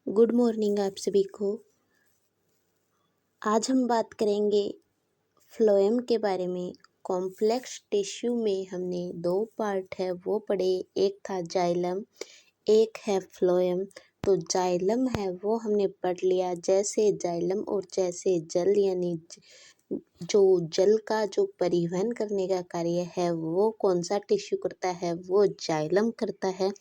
Good morning आप सभी को। आज हम बात करेंगे फ्लोएम के बारे में। कॉम्प्लेक्स टिश्यू में हमने दो पार्ट है वो पढ़े, एक था जाइलम, एक है फ्लोएम। तो जाइलम है वो हमने पढ़ लिया। जैसे जाइलम और जैसे जल यानी जो जल का जो परिवहन करने का कार्य है वो कौन सा टिश्यू करता है, वो जाइलम करता है।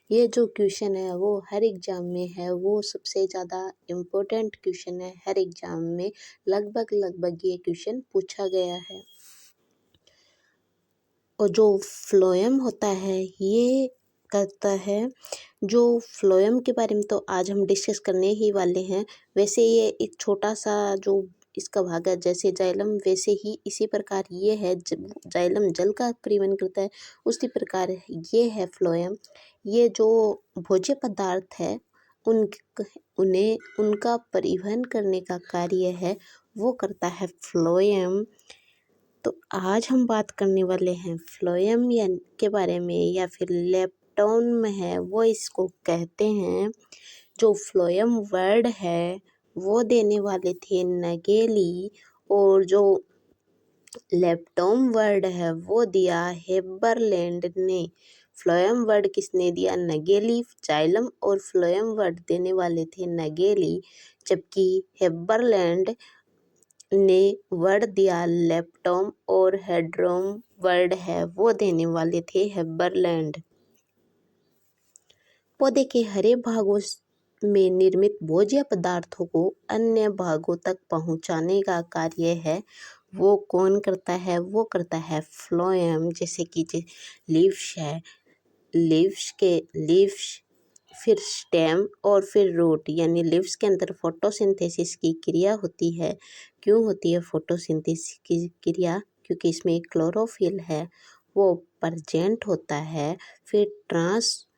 ये जो क्वेश्चन है वो हर एग्जाम में है, वो सबसे ज़्यादा इम्पोर्टेंट क्वेश्चन है। हर एग्जाम में लगभग ये क्वेश्चन पूछा गया है। और जो फ्लोएम होता है ये करता है, जो फ्लोएम के बारे में तो आज हम डिस्कस करने ही वाले हैं। वैसे ये एक छोटा सा जो इसका भाग है, जैसे जाइलम वैसे ही इसी प्रकार ये है। जाइलम जल का परिवहन करता है, उसी प्रकार ये है फ्लोएम। ये जो भोज्य पदार्थ है उनका परिवहन करने का कार्य है वो करता है फ्लोएम। तो आज हम बात करने वाले हैं फ्लोएम के बारे में, या फिर लेप्टोन है वो इसको कहते हैं। जो फ्लोएम वर्ड है वो देने वाले थे नगेली, और जो लेप्टोन वर्ड है वो दिया हेबरलैंड ने। फ्लोएम वर्ड किसने दिया? नगेली। जाइलम और फ्लोएम वर्ड देने वाले थे नगेली, जबकि हेबरलैंड ने वर्ड दिया लेप्टोम, और हेड्रोम वर्ड है वो देने वाले थे हेबरलैंड। पौधे के हरे भागों में निर्मित भोज्य पदार्थों को अन्य भागों तक पहुंचाने का कार्य है वो कौन करता है? वो करता है फ्लोएम। जैसे कि लीव्स है, लीव्स फिर स्टेम और फिर रूट, यानी लीव्स के अंदर फोटोसिंथेसिस की क्रिया होती है। क्यों होती है फोटोसिंथेसिस की क्रिया? क्योंकि इसमें क्लोरोफिल है वो प्रेजेंट होता है। फिर ट्रांसपोर्टेशन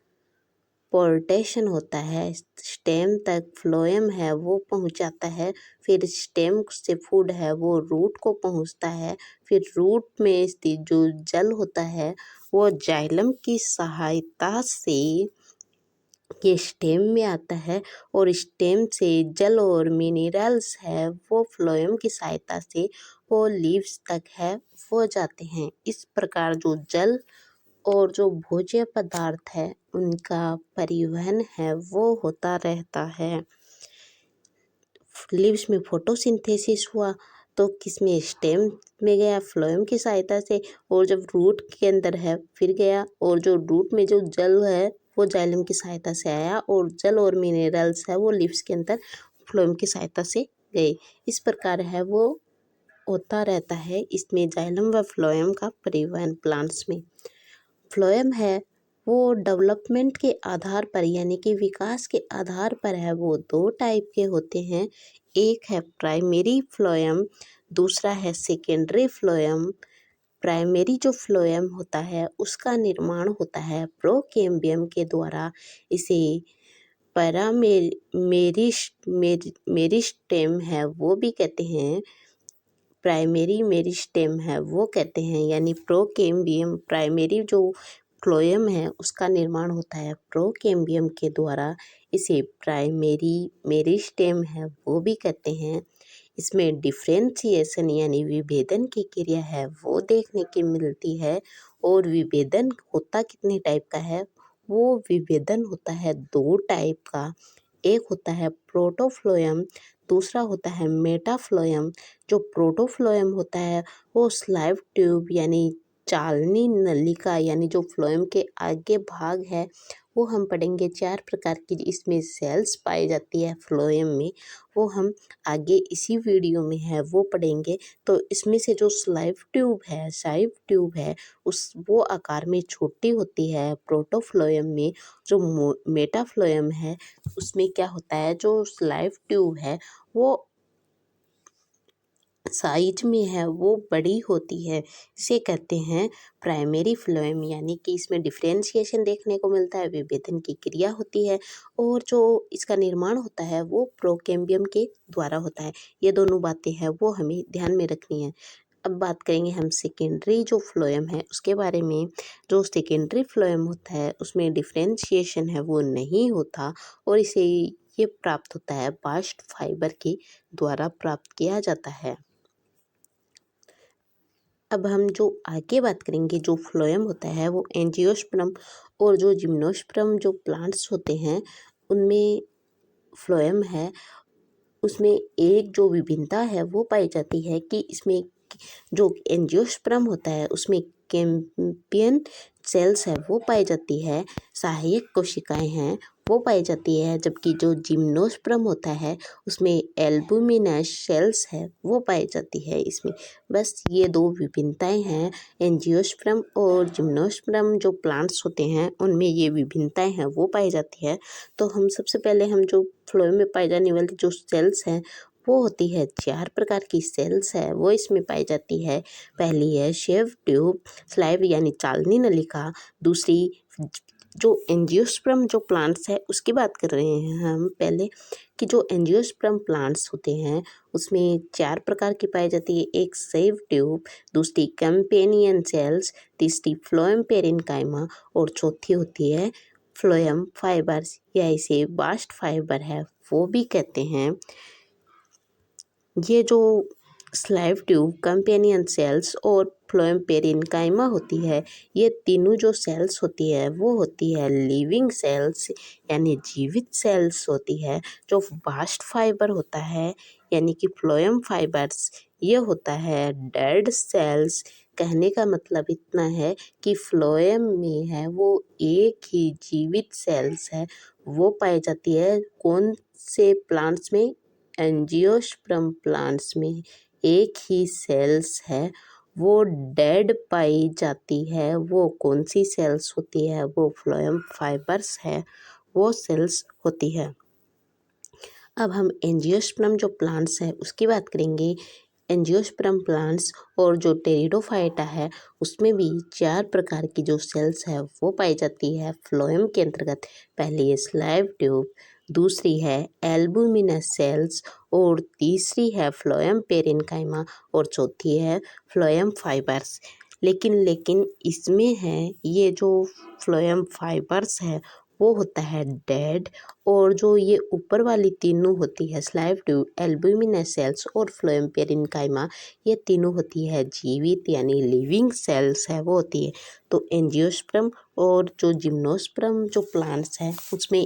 होता है, स्टेम तक फ्लोएम है वो पहुंचाता है। फिर स्टेम से फूड है वो रूट को पहुंचता है। फिर रूट में स्थित जो जल होता है वो जाइलम की सहायता से ये स्टेम में आता है, और स्टेम से जल और मिनरल्स है वो फ्लोएम की सहायता से वो लीव्स तक है वो जाते हैं। इस प्रकार जो जल और जो भोज्य पदार्थ है उनका परिवहन है वो होता रहता है। लीव्स में फोटोसिंथेसिस हुआ तो किसमें? स्टेम में गया फ्लोएम की सहायता से, और जब रूट के अंदर है फिर गया, और जो रूट में जो जल है वो जाइलम की सहायता से आया, और जल और मिनरल्स है वो लीव्स के अंदर फ्लोएम की सहायता से गए। इस प्रकार है वो होता रहता है। इसमें जाइलम व फ्लोएम का परिवहन प्लांट्स में। फ्लोएम है वो डेवलपमेंट के आधार पर, यानी कि विकास के आधार पर है वो दो टाइप के होते हैं। एक है प्राइमरी फ्लोएम, दूसरा है सेकेंडरी फ्लोएम। प्राइमरी जो फ्लोएम होता है उसका निर्माण होता है प्रोकेम्बियम के द्वारा। इसे मेरिस्टेम है वो भी कहते हैं, प्राइमरी मेरिस्टेम है वो कहते हैं। यानी प्रोकेम्बियम, प्राइमरी जो फ्लोएम है उसका निर्माण होता है प्रोकेम्बियम के द्वारा। इसे प्राइमरी मेरिस्टेम है वो भी कहते हैं। इसमें डिफ्रेंशिएशन यानी विभेदन की क्रिया है वो देखने की मिलती है। और विभेदन होता कितने टाइप का है? वो विभेदन होता है दो टाइप का। एक होता है प्रोटोफ्लोएम, दूसरा होता है मेटाफ्लोएम। जो प्रोटोफ्लोएम होता है वो स्लाइव ट्यूब यानी चालनी नलिका, यानी जो फ्लोएम के आगे भाग है वो हम पढ़ेंगे। चार प्रकार की इसमें सेल्स पाई जाती है फ्लोएम में, वो हम आगे इसी वीडियो में है वो पढ़ेंगे। तो इसमें से जो स्लाइव ट्यूब है उस वो आकार में छोटी होती है प्रोटोफ्लोएम में। जो मेटाफ्लोएम है उसमें क्या होता है, जो स्लाइव ट्यूब है वो साइज में है वो बड़ी होती है। इसे कहते हैं प्राइमरी फ्लोएम, यानी कि इसमें डिफ्रेंशिएशन देखने को मिलता है, विभेदन की क्रिया होती है, और जो इसका निर्माण होता है वो प्रोकेम्बियम के द्वारा होता है। ये दोनों बातें हैं वो हमें ध्यान में रखनी है। अब बात करेंगे हम सेकेंडरी जो फ्लोएम है उसके बारे में। जो सेकेंडरी फ्लोएम होता है उसमें डिफ्रेंशिएशन है वो नहीं होता, और इसे ये प्राप्त होता है बास्ट फाइबर के द्वारा प्राप्त किया जाता है। अब हम जो आगे बात करेंगे, जो फ्लोएम होता है वो एंजियोस्पर्म और जो जिम्नोस्पर्म जो प्लांट्स होते हैं उनमें फ्लोएम है, उसमें एक जो विभिन्नता है वो पाई जाती है कि इसमें जो एंजियोस्पर्म होता है उसमें कैम्पियन सेल्स है वो पाई जाती है, सहायक कोशिकाएं हैं वो पाई जाती है, जबकि जो जिम्नोस्पर्म होता है उसमें एल्बुमिनस सेल्स है वो पाई जाती है। इसमें बस ये दो विभिन्नताएं हैं, एंजियोस्पर्म और जिम्नोस्पर्म जो प्लांट्स होते हैं उनमें ये विभिन्नताएं हैं वो पाई जाती है। तो हम सबसे पहले हम जो फ्लोएम में पाई जाने वाली जो सेल्स हैं वो होती है, 4 प्रकार की सेल्स है वो इसमें पाई जाती है। पहली है शेव ट्यूब स्लाइव यानी चालनी नलिका। दूसरी जो एंजियोस्पर्म जो प्लांट्स है उसकी बात कर रहे हैं हम पहले, कि जो एंजियोस्पर्म प्लांट्स होते हैं उसमें 4 प्रकार की पाई जाती है। एक सेव ट्यूब, दूसरी कैम्पेनियन सेल्स, तीसरी फ्लोएम पेरेन्काइमा और चौथी होती है फ्लोएम फाइबर्स या इसे बास्ट फाइबर है वो भी कहते हैं। ये जो स्लाइव ट्यूब, कंपेनियन सेल्स और फ्लोएम पेरेन्काइमा होती है, ये तीनों जो सेल्स होती है वो होती है लिविंग सेल्स यानी जीवित सेल्स होती है। जो बास्ट फाइबर होता है यानी कि फ्लोएम फाइबर्स, ये होता है डेड सेल्स। कहने का मतलब इतना है कि फ्लोएम में है वो एक ही जीवित सेल्स है वो पाई जाती है। कौन से प्लांट्स में? एंजियोस्पर्म प्लांट्स में एक ही सेल्स है वो डेड पाई जाती है। वो कौन सी सेल्स होती है? वो फ्लोएम फाइबर्स है, वो सेल्स होती है। अब हम एंजियोस्पर्म जो प्लांट्स है उसकी बात करेंगे। एंजियोस्पर्म प्लांट्स और जो टेरिडोफाइटा है उसमें भी 4 प्रकार की जो सेल्स है वो पाई जाती है फ्लोएम के अंतर्गत। पहली है स्लाइव ट्यूब, दूसरी है एल्बुमिनस सेल्स और तीसरी है फ्लोएम पेरेन्काइमा और चौथी है फ्लोएम फाइबर्स। लेकिन इसमें है ये जो फ्लोएम फाइबर्स है वो होता है डेड, और जो ये ऊपर वाली तीनों होती है स्लाइव ट्यूब, एल्बुमिनस सेल्स और फ्लोएम पेरेन्काइमा, ये तीनों होती है जीवित यानी लिविंग सेल्स है वो होती है। तो एंजियोस्पर्म और जो जिम्नोस्पर्म जो प्लांट्स हैं उसमें